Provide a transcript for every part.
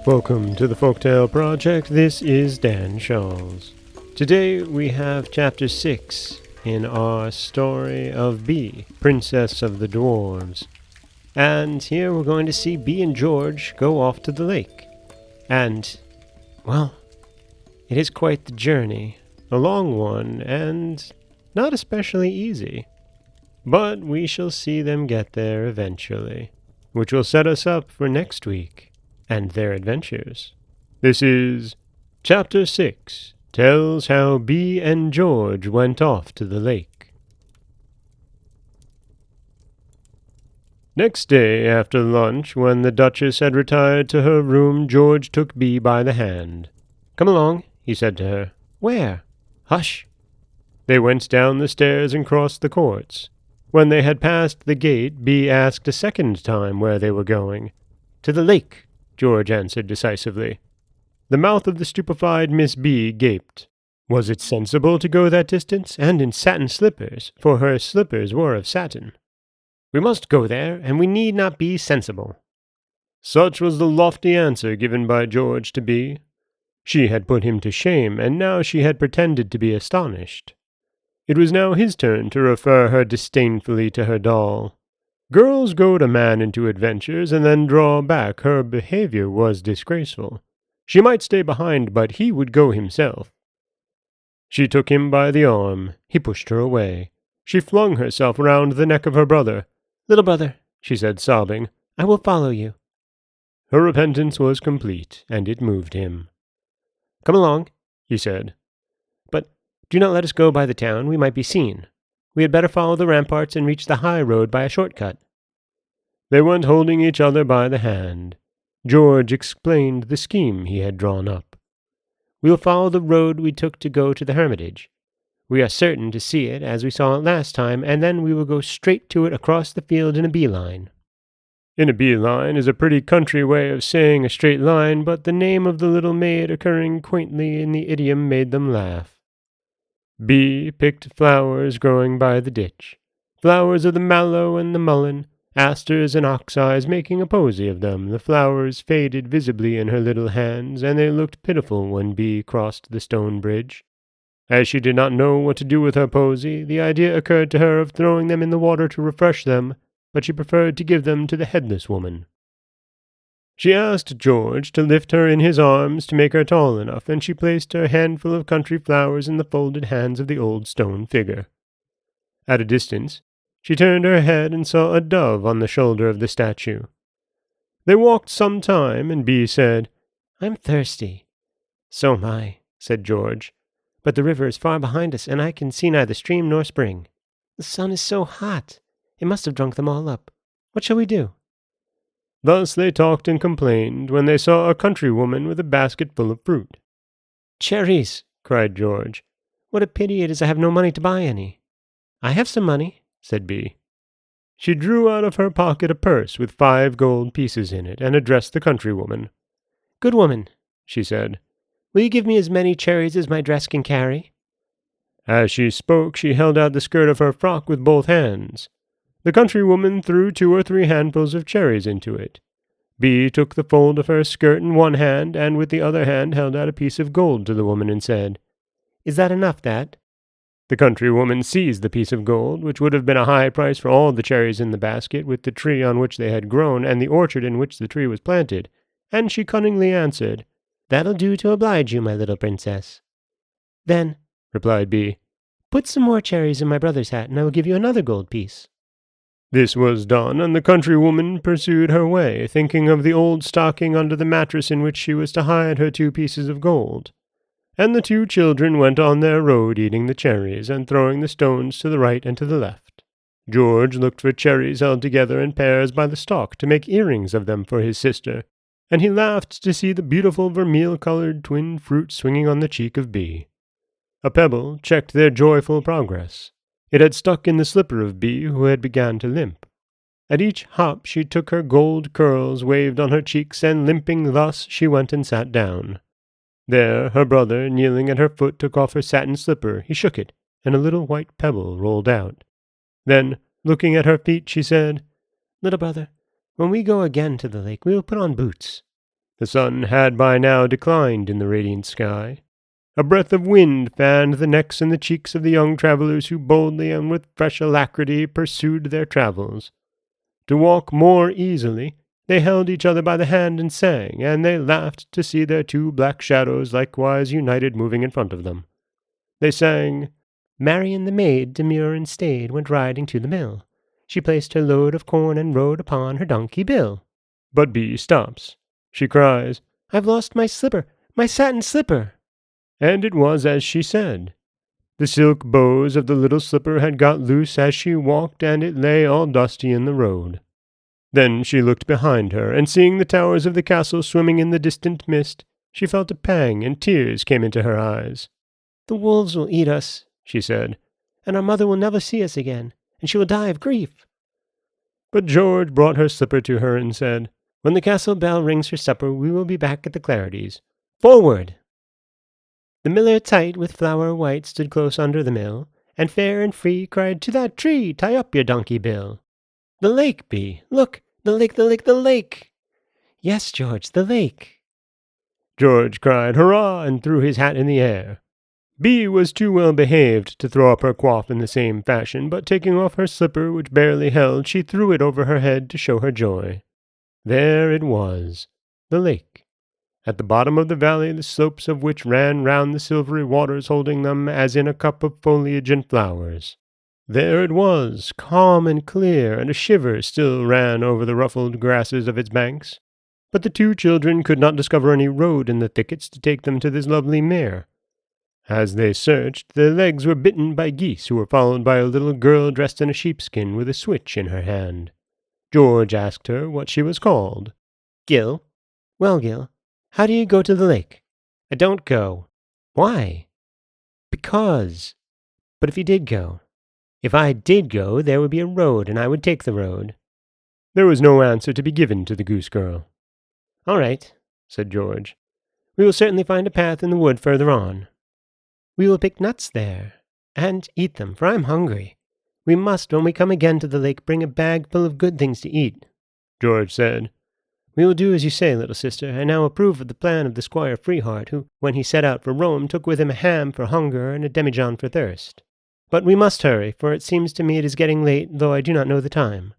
Welcome to the Folktale Project. This is Dan Scholz. Today we have Chapter 6 in our story of Bee, Princess of the Dwarves. And here we're going to see Bee and George go off to the lake. And, well, it is quite the journey. A long one, and not especially easy. But we shall see them get there eventually, which will set us up for next week and their adventures. This is Chapter 6, tells how Bee and George went off to the lake. Next day after lunch, when the Duchess had retired to her room, George took Bee by the hand. "Come along," he said to her. "Where?" "Hush." They went down the stairs and crossed the courts. When they had passed the gate, Bee asked a second time where they were going. "To the lake," George answered decisively. The mouth of the stupefied Miss Bee gaped. Was it sensible to go that distance, and in satin slippers, for her slippers were of satin? "We must go there, and we need not be sensible." Such was the lofty answer given by George to Bee. She had put him to shame, and now she had pretended to be astonished. It was now his turn to refer her disdainfully to her doll. Girls goad a man into adventures and then draw back. Her behavior was disgraceful. She might stay behind, but he would go himself. She took him by the arm. He pushed her away. She flung herself round the neck of her brother. "Little brother," she said, sobbing, "I will follow you." Her repentance was complete, and it moved him. "Come along," he said. "But do not let us go by the town. We might be seen. We had better follow the ramparts and reach the high road by a short cut." They went holding each other by the hand. George explained the scheme he had drawn up. "We will follow the road we took to go to the hermitage. We are certain to see it as we saw it last time, and then we will go straight to it across the field in a bee-line." In a bee-line is a pretty country way of saying a straight line, but the name of the little maid occurring quaintly in the idiom made them laugh. Bee picked flowers growing by the ditch, flowers of the mallow and the mullein, asters and ox-eyes, making a posy of them. The flowers faded visibly in her little hands, and they looked pitiful when Bee crossed the stone bridge. As she did not know what to do with her posy, the idea occurred to her of throwing them in the water to refresh them, but she preferred to give them to the headless woman. She asked George to lift her in his arms to make her tall enough, and she placed her handful of country flowers in the folded hands of the old stone figure. At a distance, she turned her head and saw a dove on the shoulder of the statue. They walked some time, and Bee said, "I'm thirsty." "So am I," said George, "but the river is far behind us, and I can see neither stream nor spring. The sun is so hot. It must have drunk them all up. What shall we do?" Thus they talked and complained, when they saw a countrywoman with a basket full of fruit. "Cherries!" cried George. "What a pity it is I have no money to buy any." "I have some money," said Bee. She drew out of her pocket a purse with 5 gold pieces in it, and addressed the countrywoman. "Good woman," she said, "will you give me as many cherries as my dress can carry?" As she spoke, she held out the skirt of her frock with both hands. The countrywoman threw 2 or 3 handfuls of cherries into it. Bee took the fold of her skirt in one hand, and with the other hand held out a piece of gold to the woman and said, "Is that enough, Dad?" The countrywoman seized the piece of gold, which would have been a high price for all the cherries in the basket, with the tree on which they had grown, and the orchard in which the tree was planted, and she cunningly answered, "That'll do to oblige you, my little princess." "Then," replied Bee, "put some more cherries in my brother's hat, and I will give you another gold piece." This was done, and the countrywoman pursued her way, thinking of the old stocking under the mattress in which she was to hide her 2 pieces of gold. And the 2 children went on their road, eating the cherries, and throwing the stones to the right and to the left. George looked for cherries held together in pairs by the stalk to make earrings of them for his sister, and he laughed to see the beautiful vermeil-colored twin fruit swinging on the cheek of Bee. A pebble checked their joyful progress. It had stuck in the slipper of Bee, who had begun to limp. At each hop she took her gold curls waved on her cheeks, and limping thus she went and sat down. There her brother, kneeling at her foot, took off her satin slipper. He shook it, and a little white pebble rolled out. Then, looking at her feet, she said, "Little brother, when we go again to the lake, we will put on boots." The sun had by now declined in the radiant sky. A breath of wind fanned the necks and the cheeks of the young travelers who boldly and with fresh alacrity pursued their travels. To walk more easily, they held each other by the hand and sang, and they laughed to see their two black shadows likewise united moving in front of them. They sang, "Marian the maid, demure and staid, went riding to the mill. She placed her load of corn and rode upon her donkey Bill." But Bee stops. She cries, "I've lost my slipper, my satin slipper!" And it was as she said. The silk bows of the little slipper had got loose as she walked, and it lay all dusty in the road. Then she looked behind her, and seeing the towers of the castle swimming in the distant mist, she felt a pang, and tears came into her eyes. "The wolves will eat us," she said, "and our mother will never see us again, and she will die of grief." But George brought her slipper to her and said, "When the castle bell rings for supper, we will be back at the Clarities. Forward!" The miller tight with flour white stood close under the mill, and fair and free cried, "To that tree, tie up your donkey Bill." "The lake, Bee! Look! The lake, the lake, the lake!" "Yes, George, the lake!" George cried, "Hurrah!" and threw his hat in the air. Bee was too well behaved to throw up her coif in the same fashion, but taking off her slipper, which barely held, she threw it over her head to show her joy. There it was, the lake. At the bottom of the valley, the slopes of which ran round the silvery waters, holding them as in a cup of foliage and flowers. There it was, calm and clear, and a shiver still ran over the ruffled grasses of its banks. But the two children could not discover any road in the thickets to take them to this lovely mere. As they searched, their legs were bitten by geese who were followed by a little girl dressed in a sheepskin with a switch in her hand. George asked her what she was called. "Gil." "Well, Gil, how do you go to the lake?" "I don't go." "Why?" "Because." "But if you did go?" "If I did go, there would be a road, and I would take the road." There was no answer to be given to the goose girl. "All right," said George. "We will certainly find a path in the wood further on. We will pick nuts there, and eat them, for I am hungry. We must, when we come again to the lake, bring a bag full of good things to eat," George said. "We will do as you say, little sister. I now approve of the plan of the Squire Freeheart, who, when he set out for Rome, took with him a ham for hunger and a demijohn for thirst. But we must hurry, for it seems to me it is getting late, though I do not know the time."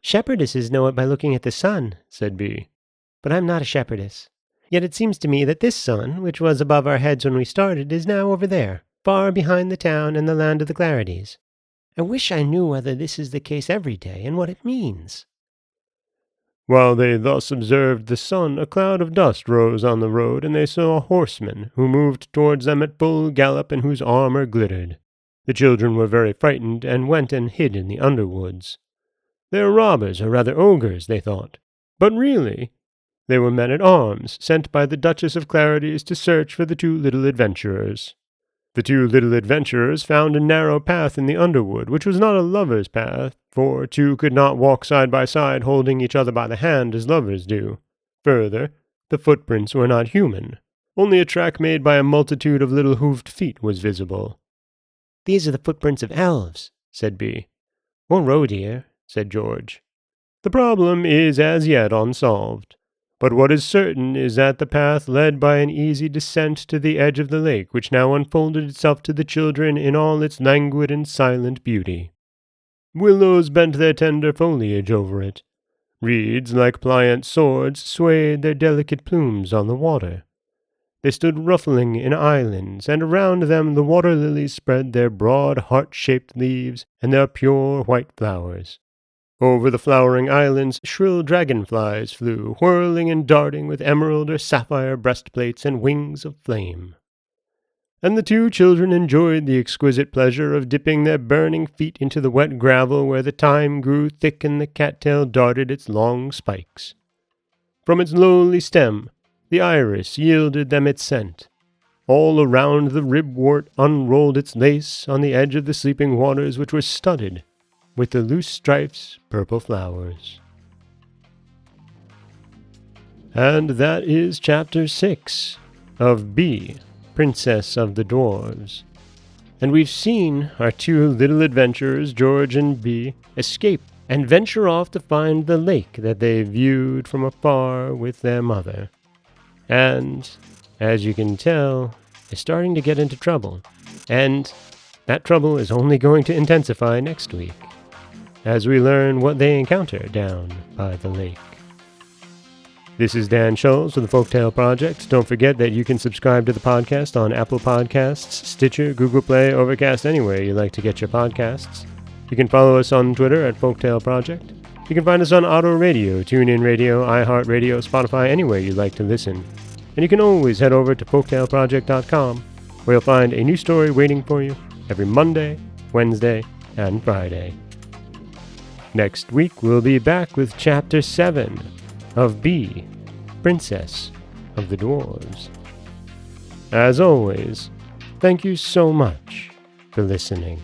"Shepherdesses know it by looking at the sun," said Bee. "But I am not a shepherdess. Yet it seems to me that this sun, which was above our heads when we started, is now over there, far behind the town and the land of the Clarities. I wish I knew whether this is the case every day, and what it means." While they thus observed the sun, a cloud of dust rose on the road, and they saw a horseman, who moved towards them at full gallop and whose armor glittered. The children were very frightened, and went and hid in the underwoods. "They are robbers, or rather ogres," they thought. But really, they were men-at-arms, sent by the Duchess of Clarities to search for the two little adventurers. The two little adventurers found a narrow path in the underwood, which was not a lover's path, for two could not walk side by side holding each other by the hand as lovers do. Further, the footprints were not human. Only a track made by a multitude of little hoofed feet was visible. "These are the footprints of elves," said Bee. "Or reindeer," said George. "The problem is as yet unsolved. But what is certain is that the path led by an easy descent to the edge of the lake, which now unfolded itself to the children in all its languid and silent beauty. Willows bent their tender foliage over it. Reeds, like pliant swords, swayed their delicate plumes on the water. They stood ruffling in islands, and around them the water lilies spread their broad heart-shaped leaves and their pure white flowers. Over the flowering islands shrill dragonflies flew, whirling and darting with emerald or sapphire breastplates and wings of flame. And the two children enjoyed the exquisite pleasure of dipping their burning feet into the wet gravel where the thyme grew thick and the cattail darted its long spikes. From its lowly stem, the iris yielded them its scent. All around the ribwort unrolled its lace on the edge of the sleeping waters, which were studded with the loose stripes purple flowers. And that is Chapter 6 of Bee, Princess of the Dwarves. And we've seen our two little adventurers, George and Bee, escape and venture off to find the lake that they viewed from afar with their mother. And, as you can tell, they're starting to get into trouble, and that trouble is only going to intensify next week, as we learn what they encounter down by the lake. This is Dan Scholz with the Folktale Project. Don't forget that you can subscribe to the podcast on Apple Podcasts, Stitcher, Google Play, Overcast, anywhere you like to get your podcasts. You can follow us on Twitter at Folktale Project. You can find us on Auto Radio, TuneIn Radio, iHeartRadio, Spotify, anywhere you like to listen. And you can always head over to folktaleproject.com, where you'll find a new story waiting for you every Monday, Wednesday, and Friday. Next week, we'll be back with Chapter 7 of B, Princess of the Dwarves. As always, thank you so much for listening.